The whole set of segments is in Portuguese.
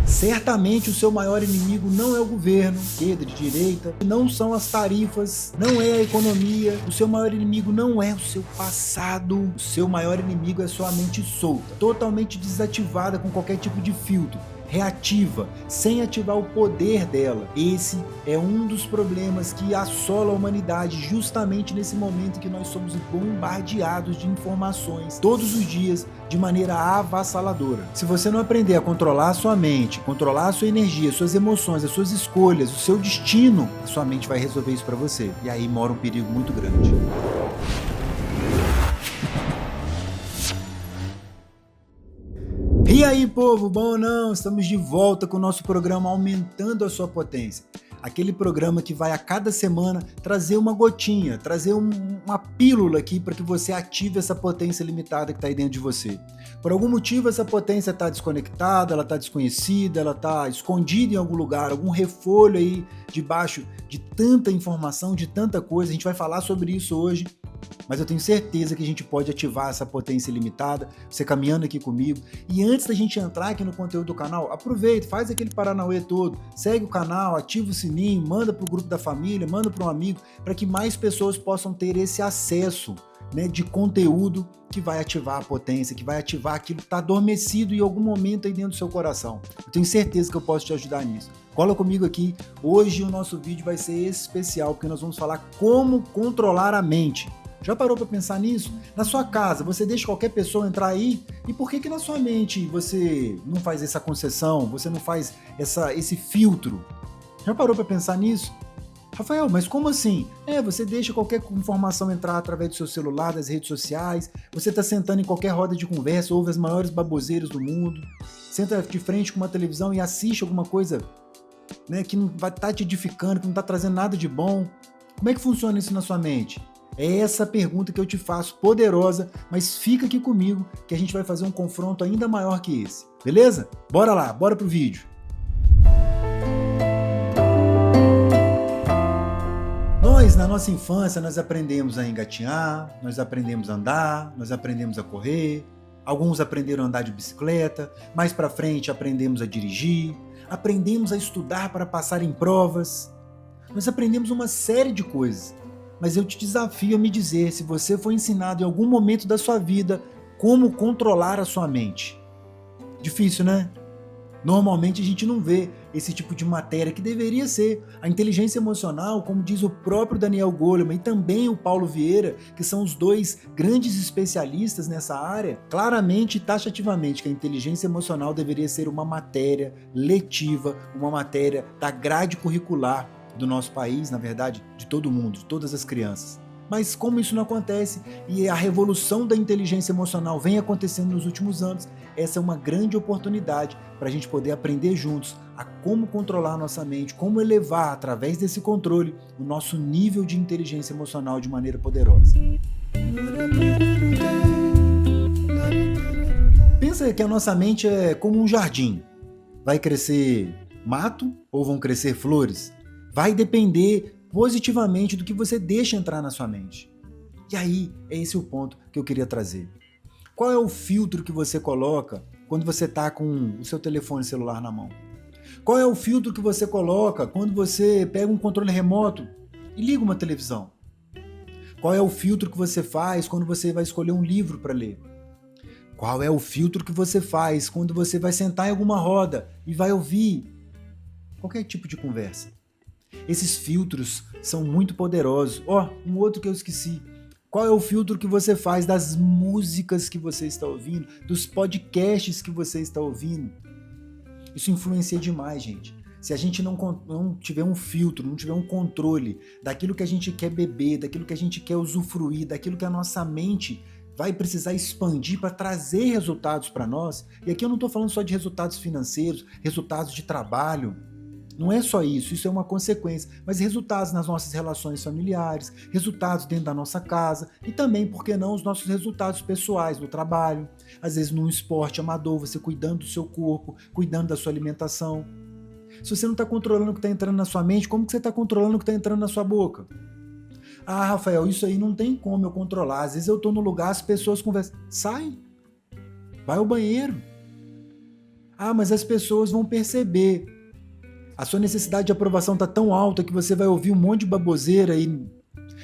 Certamente o seu maior inimigo não é o governo, esquerda, de direita, não são as tarifas, não é a economia, o seu maior inimigo não é o seu passado, o seu maior inimigo é sua mente solta, totalmente desativada com qualquer tipo de filtro, reativa, sem ativar o poder dela. Esse é um dos problemas que assola a humanidade justamente nesse momento que nós somos bombardeados de informações todos os dias de maneira avassaladora. Se você não aprender a controlar a sua mente, controlar a sua energia, suas emoções, as suas escolhas, o seu destino, a sua mente vai resolver isso para você. E aí mora um perigo muito grande. E aí, povo, bom ou não? Estamos de volta com o nosso programa Aumentando a Sua Potência. Aquele programa que vai a cada semana trazer uma gotinha, trazer uma pílula aqui para que você ative essa potência limitada que está aí dentro de você. Por algum motivo essa potência está desconectada, ela está desconhecida, ela está escondida em algum lugar, algum refolho aí debaixo de tanta informação, de tanta coisa. A gente vai falar sobre isso hoje. Mas eu tenho certeza que a gente pode ativar essa potência ilimitada, você caminhando aqui comigo. E antes da gente entrar aqui no conteúdo do canal, aproveita, faz aquele paranauê todo, segue o canal, ativa o sininho, manda para o grupo da família, manda para um amigo, para que mais pessoas possam ter esse acesso, né, de conteúdo que vai ativar a potência, que vai ativar aquilo que está adormecido em algum momento aí dentro do seu coração. Eu tenho certeza que eu posso te ajudar nisso. Cola comigo aqui, hoje o nosso vídeo vai ser especial, porque nós vamos falar como controlar a mente. Já parou para pensar nisso? Na sua casa, você deixa qualquer pessoa entrar aí? E por que na sua mente você não faz essa concessão, você não faz esse filtro? Já parou para pensar nisso? Rafael, mas como assim? Você deixa qualquer informação entrar através do seu celular, das redes sociais, você está sentando em qualquer roda de conversa, ouve as maiores baboseiras do mundo, senta de frente com uma televisão e assiste alguma coisa, né, que não vai estar te edificando, que não está trazendo nada de bom. Como é que funciona isso na sua mente? É essa pergunta que eu te faço, poderosa, mas fica aqui comigo que a gente vai fazer um confronto ainda maior que esse, beleza? Bora lá, bora pro vídeo. Nós, na nossa infância, nós aprendemos a engatinhar, nós aprendemos a andar, nós aprendemos a correr, alguns aprenderam a andar de bicicleta, mais pra frente aprendemos a dirigir, aprendemos a estudar para passar em provas, nós aprendemos uma série de coisas. Mas eu te desafio a me dizer se você foi ensinado em algum momento da sua vida como controlar a sua mente. Difícil, né? Normalmente a gente não vê esse tipo de matéria que deveria ser. A inteligência emocional, como diz o próprio Daniel Goleman e também o Paulo Vieira, que são os dois grandes especialistas nessa área, claramente e taxativamente que a inteligência emocional deveria ser uma matéria letiva, uma matéria da grade curricular do nosso país, na verdade, de todo mundo, de todas as crianças. Mas como isso não acontece e a revolução da inteligência emocional vem acontecendo nos últimos anos, essa é uma grande oportunidade para a gente poder aprender juntos a como controlar a nossa mente, como elevar, através desse controle, o nosso nível de inteligência emocional de maneira poderosa. Pensa que a nossa mente é como um jardim. Vai crescer mato ou vão crescer flores? Vai depender positivamente do que você deixa entrar na sua mente. E aí, é esse o ponto que eu queria trazer. Qual é o filtro que você coloca quando você está com o seu telefone celular na mão? Qual é o filtro que você coloca quando você pega um controle remoto e liga uma televisão? Qual é o filtro que você faz quando você vai escolher um livro para ler? Qual é o filtro que você faz quando você vai sentar em alguma roda e vai ouvir qualquer tipo de conversa? Esses filtros são muito poderosos. Um outro que eu esqueci. Qual é o filtro que você faz das músicas que você está ouvindo, dos podcasts que você está ouvindo? Isso influencia demais, gente. Se a gente não tiver um filtro, não tiver um controle daquilo que a gente quer beber, daquilo que a gente quer usufruir, daquilo que a nossa mente vai precisar expandir para trazer resultados para nós. E aqui eu não estou falando só de resultados financeiros, resultados de trabalho. Não é só isso, isso é uma consequência, mas resultados nas nossas relações familiares, resultados dentro da nossa casa e também, por que não, os nossos resultados pessoais no trabalho, às vezes num esporte amador, você cuidando do seu corpo, cuidando da sua alimentação. Se você não está controlando o que está entrando na sua mente, como que você está controlando o que está entrando na sua boca? Ah, Rafael, isso aí não tem como eu controlar, às vezes eu estou no lugar, as pessoas conversam. Sai, vai ao banheiro. Ah, mas as pessoas vão perceber. A sua necessidade de aprovação está tão alta que você vai ouvir um monte de baboseira e...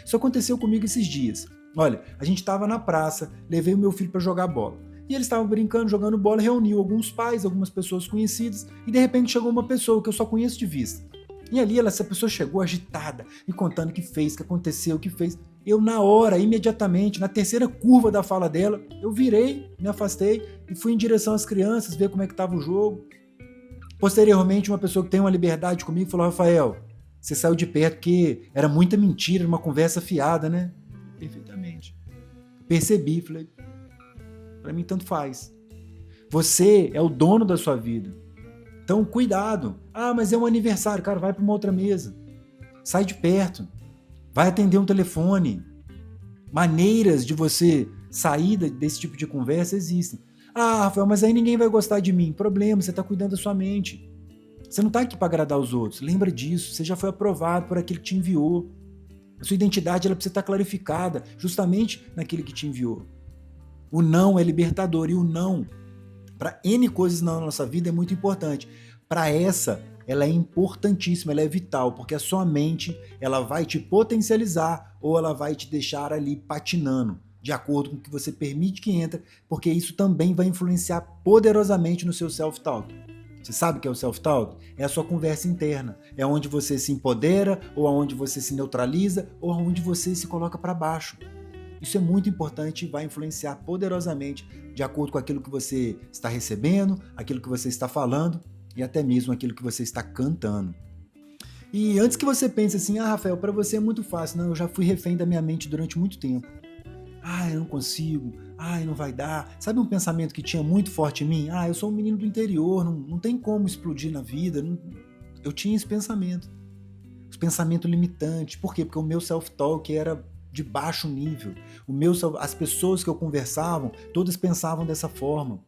Isso aconteceu comigo esses dias. Olha, a gente estava na praça, levei o meu filho para jogar bola. E eles estavam brincando, jogando bola, reuniu alguns pais, algumas pessoas conhecidas, e de repente chegou uma pessoa que eu só conheço de vista. E ali essa pessoa chegou agitada, e contando o que fez, o que aconteceu, o que fez. Eu na hora, imediatamente, na terceira curva da fala dela, eu virei, me afastei e fui em direção às crianças, ver como é que estava o jogo. Posteriormente, uma pessoa que tem uma liberdade comigo falou: Rafael, você saiu de perto porque era muita mentira, uma conversa fiada, né? Perfeitamente. Percebi, falei, pra mim tanto faz. Você é o dono da sua vida. Então, cuidado. Ah, mas é um aniversário. Cara, vai para uma outra mesa. Sai de perto. Vai atender um telefone. Maneiras de você sair desse tipo de conversa existem. Ah, Rafael, mas aí ninguém vai gostar de mim. Problema, você está cuidando da sua mente. Você não está aqui para agradar os outros. Lembra disso. Você já foi aprovado por aquele que te enviou. A sua identidade ela precisa estar clarificada justamente naquele que te enviou. O não é libertador e o não, para N coisas na nossa vida, é muito importante. Para essa, ela é importantíssima, ela é vital, porque a sua mente ela vai te potencializar ou ela vai te deixar ali patinando, de acordo com o que você permite que entre, porque isso também vai influenciar poderosamente no seu self-talk. Você sabe o que é o self-talk? É a sua conversa interna. É onde você se empodera, ou onde você se neutraliza, ou onde você se coloca para baixo. Isso é muito importante e vai influenciar poderosamente de acordo com aquilo que você está recebendo, aquilo que você está falando e até mesmo aquilo que você está cantando. E antes que você pense assim, ah, Rafael, para você é muito fácil. Não, eu já fui refém da minha mente durante muito tempo. Ah, eu não consigo. Ah, não vai dar. Sabe um pensamento que tinha muito forte em mim? Ah, eu sou um menino do interior, não tem como explodir na vida. Eu tinha esse pensamento. Esse pensamento limitante. Por quê? Porque o meu self-talk era de baixo nível. As pessoas que eu conversava, todas pensavam dessa forma.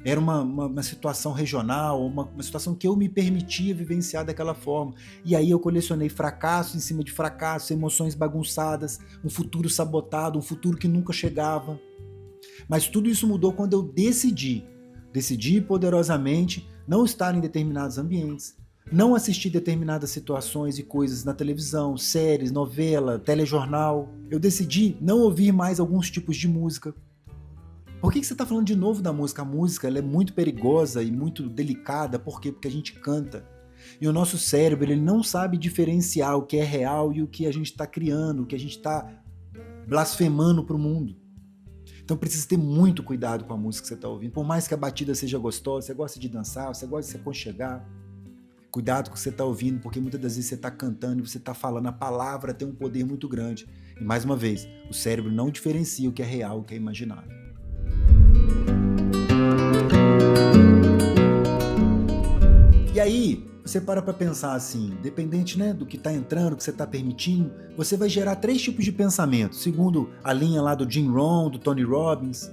Era uma situação regional, uma situação que eu me permitia vivenciar daquela forma. E aí eu colecionei fracasso em cima de fracasso, emoções bagunçadas, um futuro sabotado, um futuro que nunca chegava. Mas tudo isso mudou quando eu decidi poderosamente não estar em determinados ambientes, não assistir determinadas situações e coisas na televisão, séries, novela, telejornal. Eu decidi não ouvir mais alguns tipos de música. Por que você está falando de novo da música? A música ela é muito perigosa e muito delicada. Por quê? Porque a gente canta. E o nosso cérebro ele não sabe diferenciar o que é real e o que a gente está criando, o que a gente está blasfemando para o mundo. Então precisa ter muito cuidado com a música que você está ouvindo. Por mais que a batida seja gostosa, você gosta de dançar, você gosta de se aconchegar. Cuidado com o que você está ouvindo, porque muitas das vezes você está cantando e você está falando. A palavra tem um poder muito grande. E mais uma vez, o cérebro não diferencia o que é real e o que é imaginário. E aí, você para pensar assim, dependente do que está entrando, que você está permitindo, você vai gerar 3 tipos de pensamento, segundo a linha lá do Jim Rohn, do Tony Robbins.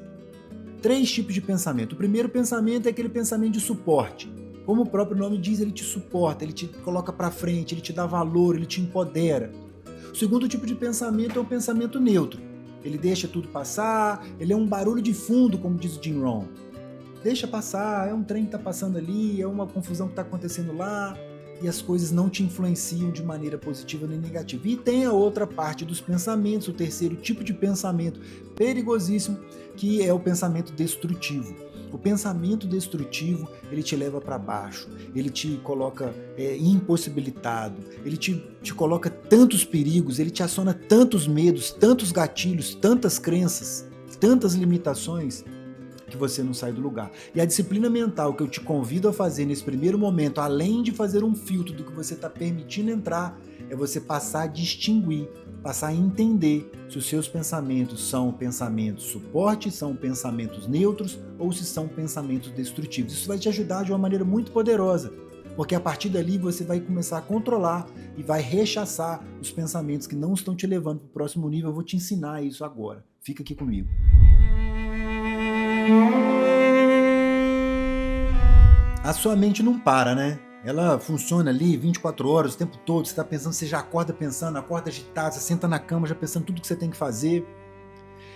3 tipos de pensamento. O primeiro pensamento é aquele pensamento de suporte. Como o próprio nome diz, ele te suporta, ele te coloca para frente, ele te dá valor, ele te empodera. O segundo tipo de pensamento é o pensamento neutro. Ele deixa tudo passar, ele é um barulho de fundo, como diz o Jim Rohn. Deixa passar, é um trem que está passando ali, é uma confusão que está acontecendo lá, e as coisas não te influenciam de maneira positiva nem negativa. E tem a outra parte dos pensamentos, o terceiro tipo de pensamento perigosíssimo, que é o pensamento destrutivo. O pensamento destrutivo, ele te leva para baixo, ele te coloca impossibilitado, ele te coloca tantos perigos, ele te aciona tantos medos, tantos gatilhos, tantas crenças, tantas limitações, que você não sai do lugar. E a disciplina mental que eu te convido a fazer nesse primeiro momento, além de fazer um filtro do que você está permitindo entrar, é você passar a distinguir, passar a entender se os seus pensamentos são pensamentos suporte, são pensamentos neutros ou se são pensamentos destrutivos. Isso vai te ajudar de uma maneira muito poderosa, porque a partir dali você vai começar a controlar e vai rechaçar os pensamentos que não estão te levando para o próximo nível. Eu vou te ensinar isso agora. Fica aqui comigo. A sua mente não para, né? Ela funciona ali 24 horas, o tempo todo. Você está pensando, você já acorda pensando, acorda agitado, você senta na cama já pensando tudo que você tem que fazer.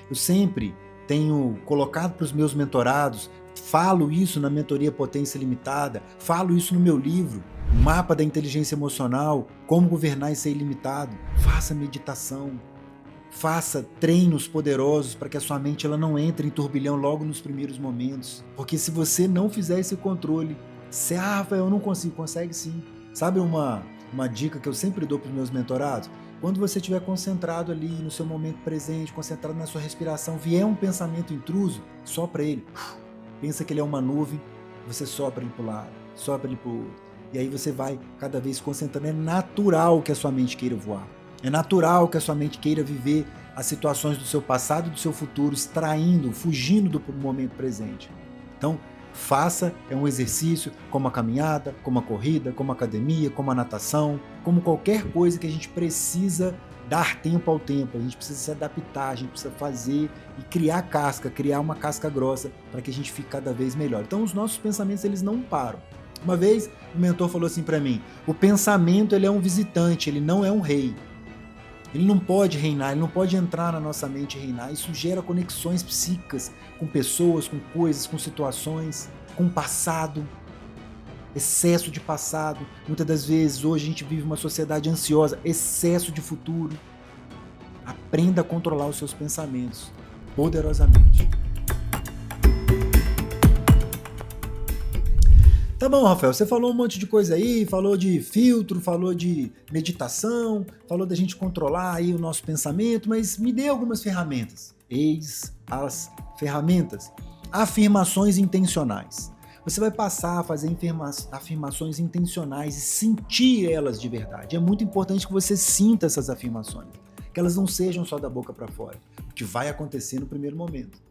Eu sempre tenho colocado para os meus mentorados falo isso na mentoria Potência Limitada, falo isso no meu livro, Mapa da Inteligência Emocional, Como Governar e Ser Ilimitado. Faça meditação, faça treinos poderosos para que a sua mente ela não entre em turbilhão logo nos primeiros momentos. Porque se você não fizer esse controle, Rafael, eu não consigo. Consegue sim. Sabe uma dica que eu sempre dou para os meus mentorados? Quando você estiver concentrado ali no seu momento presente, concentrado na sua respiração, vier um pensamento intruso, sopra ele. Pensa que ele é uma nuvem, você sopra ele para o lado, sopra ele para o outro. E aí você vai cada vez concentrando. É natural que a sua mente queira voar. É natural que a sua mente queira viver as situações do seu passado e do seu futuro, extraindo, fugindo do momento presente. Então, faça um exercício como a caminhada, como a corrida, como a academia, como a natação, como qualquer coisa que a gente precisa dar tempo ao tempo, a gente precisa se adaptar, a gente precisa fazer e criar casca, criar uma casca grossa para que a gente fique cada vez melhor. Então os nossos pensamentos eles não param. Uma vez o mentor falou assim para mim, o pensamento ele é um visitante, ele não é um rei. Ele não pode reinar, ele não pode entrar na nossa mente e reinar. Isso gera conexões psíquicas com pessoas, com coisas, com situações, com o passado. Excesso de passado. Muitas das vezes, hoje a gente vive uma sociedade ansiosa, excesso de futuro. Aprenda a controlar os seus pensamentos poderosamente. Tá bom, Rafael, você falou um monte de coisa aí, falou de filtro, falou de meditação, falou da gente controlar aí o nosso pensamento, mas me dê algumas ferramentas. Eis as ferramentas. Afirmações intencionais. Você vai passar a fazer afirmações intencionais e sentir elas de verdade. É muito importante que você sinta essas afirmações, que elas não sejam só da boca para fora, o que vai acontecer no primeiro momento.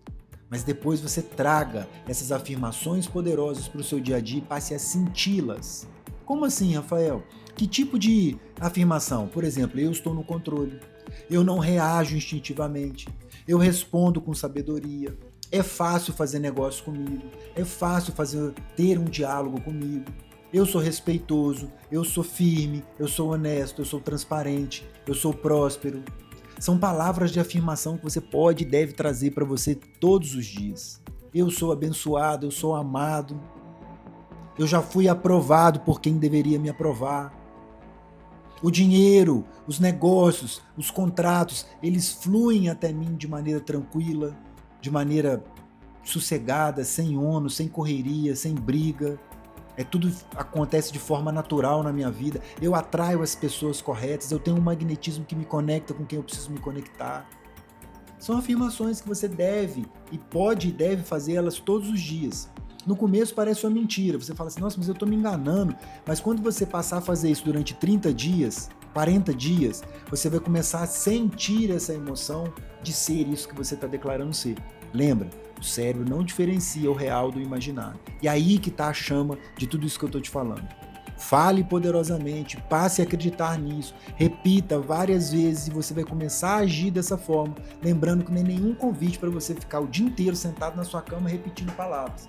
Mas depois você traga essas afirmações poderosas para o seu dia a dia e passe a senti-las. Como assim, Rafael? Que tipo de afirmação? Por exemplo, eu estou no controle, eu não reajo instintivamente, eu respondo com sabedoria, é fácil fazer negócio comigo, é fácil ter um diálogo comigo, eu sou respeitoso, eu sou firme, eu sou honesto, eu sou transparente, eu sou próspero. São palavras de afirmação que você pode e deve trazer para você todos os dias. Eu sou abençoado, eu sou amado. Eu já fui aprovado por quem deveria me aprovar. O dinheiro, os negócios, os contratos, eles fluem até mim de maneira tranquila, de maneira sossegada, sem ônus, sem correria, sem briga. Tudo acontece de forma natural na minha vida. Eu atraio as pessoas corretas, eu tenho um magnetismo que me conecta com quem eu preciso me conectar. São afirmações que você deve e pode e deve fazer elas todos os dias. No começo parece uma mentira, você fala assim, nossa, mas eu estou me enganando. Mas quando você passar a fazer isso durante 30 dias, 40 dias, você vai começar a sentir essa emoção de ser isso que você está declarando ser. Lembra? O cérebro não diferencia o real do imaginário. E aí que está a chama de tudo isso que eu estou te falando. Fale poderosamente, passe a acreditar nisso, repita várias vezes e você vai começar a agir dessa forma, lembrando que não é nenhum convite para você ficar o dia inteiro sentado na sua cama repetindo palavras.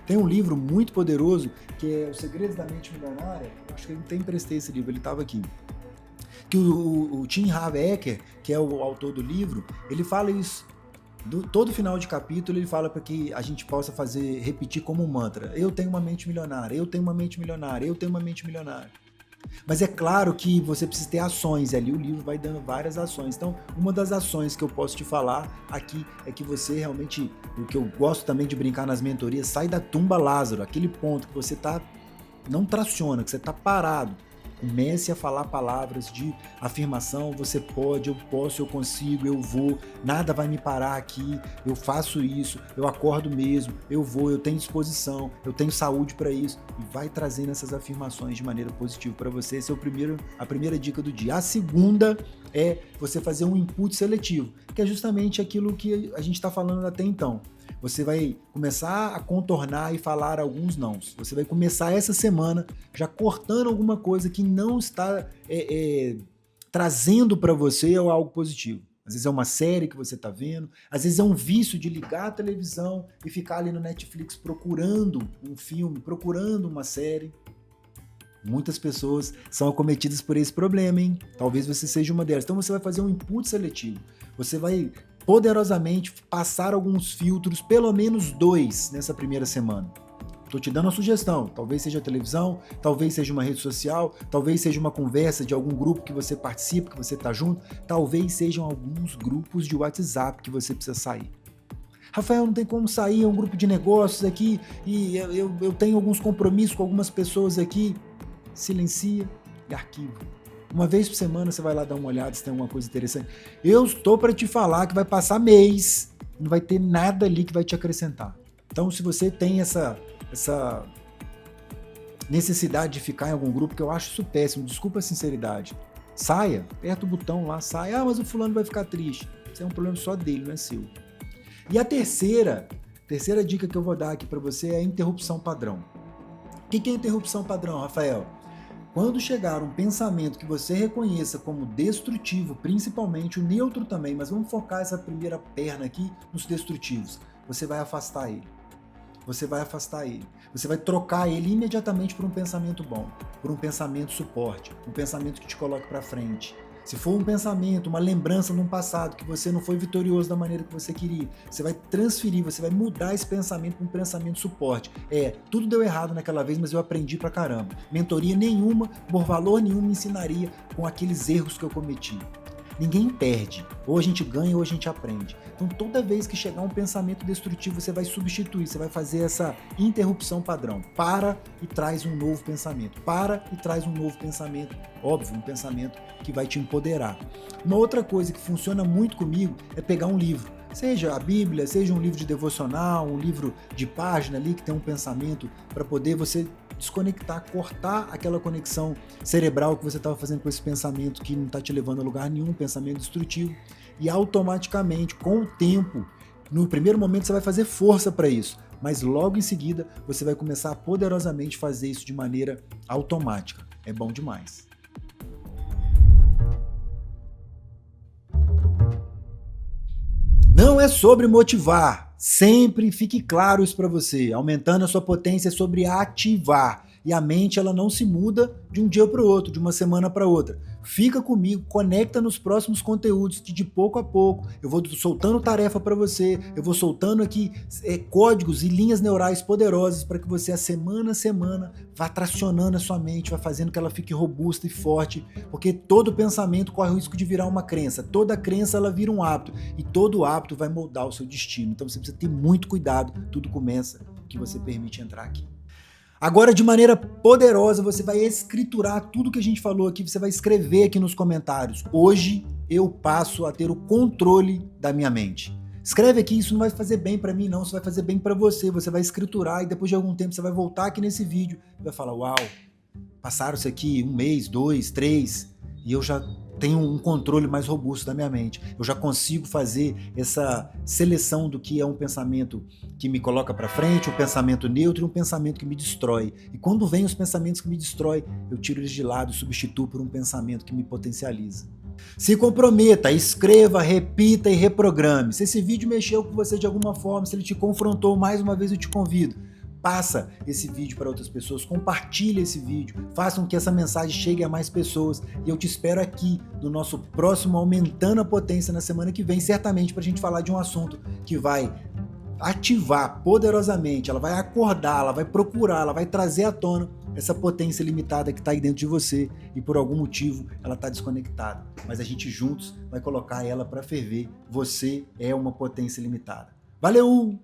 Tem um livro muito poderoso que é Os Segredos da Mente Milionária, acho que eu até emprestei esse livro, ele estava aqui. Que o Tim Harv Eker, que é o autor do livro, ele fala isso. Todo final de capítulo ele fala para que a gente possa repetir como um mantra. Eu tenho uma mente milionária, eu tenho uma mente milionária, eu tenho uma mente milionária. Mas é claro que você precisa ter ações, e ali o livro vai dando várias ações. Então, uma das ações que eu posso te falar aqui é que você realmente, o que eu gosto também de brincar nas mentorias, sai da tumba Lázaro, aquele ponto que você não traciona, que você está parado. Comece a falar palavras de afirmação, você pode, eu posso, eu consigo, eu vou, nada vai me parar aqui, eu faço isso, eu acordo mesmo, eu vou, eu tenho disposição, eu tenho saúde para isso, e vai trazendo essas afirmações de maneira positiva para você. Essa é a primeira dica do dia. A segunda é você fazer um input seletivo, que é justamente aquilo que a gente está falando até então. Você vai começar a contornar e falar alguns nãos. Você vai começar essa semana já cortando alguma coisa que não está trazendo para você algo positivo. Às vezes é uma série que você está vendo, às vezes é um vício de ligar a televisão e ficar ali no Netflix procurando um filme, procurando uma série. Muitas pessoas são acometidas por esse problema, hein? Talvez você seja uma delas. Então você vai fazer um input seletivo. Você vai poderosamente passar alguns filtros, pelo menos 2 nessa primeira semana. Estou te dando uma sugestão, talvez seja a televisão, talvez seja uma rede social, talvez seja uma conversa de algum grupo que você participa, que você está junto, talvez sejam alguns grupos de WhatsApp que você precisa sair. Rafael, não tem como sair, é um grupo de negócios aqui e eu tenho alguns compromissos com algumas pessoas aqui. Silencia e arquiva. Uma vez por semana você vai lá dar uma olhada se tem alguma coisa interessante. Eu estou para te falar que vai passar mês, não vai ter nada ali que vai te acrescentar. Então, se você tem essa necessidade de ficar em algum grupo, que eu acho isso péssimo, desculpa a sinceridade, saia, aperta o botão lá, saia. Mas o fulano vai ficar triste. Isso é um problema só dele, não é seu. E a terceira dica que eu vou dar aqui para você é a interrupção padrão. O que é interrupção padrão, Rafael? Quando chegar um pensamento que você reconheça como destrutivo, principalmente o neutro também, mas vamos focar essa primeira perna aqui nos destrutivos, você vai afastar ele. Você vai trocar ele imediatamente por um pensamento bom, por um pensamento suporte, um pensamento que te coloque para frente. Se for um pensamento, uma lembrança de um passado que você não foi vitorioso da maneira que você queria, você vai transferir, você vai mudar esse pensamento para um pensamento suporte. Tudo deu errado naquela vez, mas eu aprendi pra caramba. Mentoria nenhuma, por valor nenhum, me ensinaria com aqueles erros que eu cometi. Ninguém perde, ou a gente ganha ou a gente aprende. Então toda vez que chegar um pensamento destrutivo, você vai substituir, você vai fazer essa interrupção padrão. Para e traz um novo pensamento. Para e traz um novo pensamento. Óbvio, um pensamento que vai te empoderar. Uma outra coisa que funciona muito comigo é pegar um livro. Seja a Bíblia, seja um livro de devocional, um livro de página ali que tem um pensamento para poder você desconectar, cortar aquela conexão cerebral que você estava fazendo com esse pensamento que não está te levando a lugar nenhum, pensamento destrutivo, e automaticamente, com o tempo, no primeiro momento você vai fazer força para isso, mas logo em seguida você vai começar a poderosamente fazer isso de maneira automática. É bom demais. Não é sobre motivar, sempre fique claro isso para você. Aumentando a sua potência é sobre ativar. E a mente ela não se muda de um dia para o outro, de uma semana para outra. Fica comigo, conecta nos próximos conteúdos que de pouco a pouco eu vou soltando tarefa para você, eu vou soltando aqui códigos e linhas neurais poderosas para que você a semana vá tracionando a sua mente, vá fazendo que ela fique robusta e forte, porque todo pensamento corre o risco de virar uma crença, toda crença ela vira um hábito e todo hábito vai moldar o seu destino. Então você precisa ter muito cuidado, tudo começa que você permite entrar aqui. Agora, de maneira poderosa, você vai escriturar tudo que a gente falou aqui, você vai escrever aqui nos comentários. Hoje eu passo a ter o controle da minha mente. Escreve aqui, isso não vai fazer bem para mim não, isso vai fazer bem para você. Você vai escriturar e depois de algum tempo você vai voltar aqui nesse vídeo e vai falar, uau, passaram-se aqui 1 mês, 2, 3 e eu já tenho um controle mais robusto da minha mente. Eu já consigo fazer essa seleção do que é um pensamento que me coloca para frente, um pensamento neutro e um pensamento que me destrói. E quando vem os pensamentos que me destroem, eu tiro eles de lado e substituo por um pensamento que me potencializa. Se comprometa, escreva, repita e reprograme. Se esse vídeo mexeu com você de alguma forma, se ele te confrontou, mais uma vez eu te convido. Passa esse vídeo para outras pessoas, compartilhe esse vídeo, faça com que essa mensagem chegue a mais pessoas e eu te espero aqui no nosso próximo Aumentando a Potência na semana que vem, certamente para a gente falar de um assunto que vai ativar poderosamente, ela vai acordar, ela vai procurar, ela vai trazer à tona essa potência limitada que está aí dentro de você e por algum motivo ela está desconectada, mas a gente juntos vai colocar ela para ferver. Você é uma potência limitada. Valeu!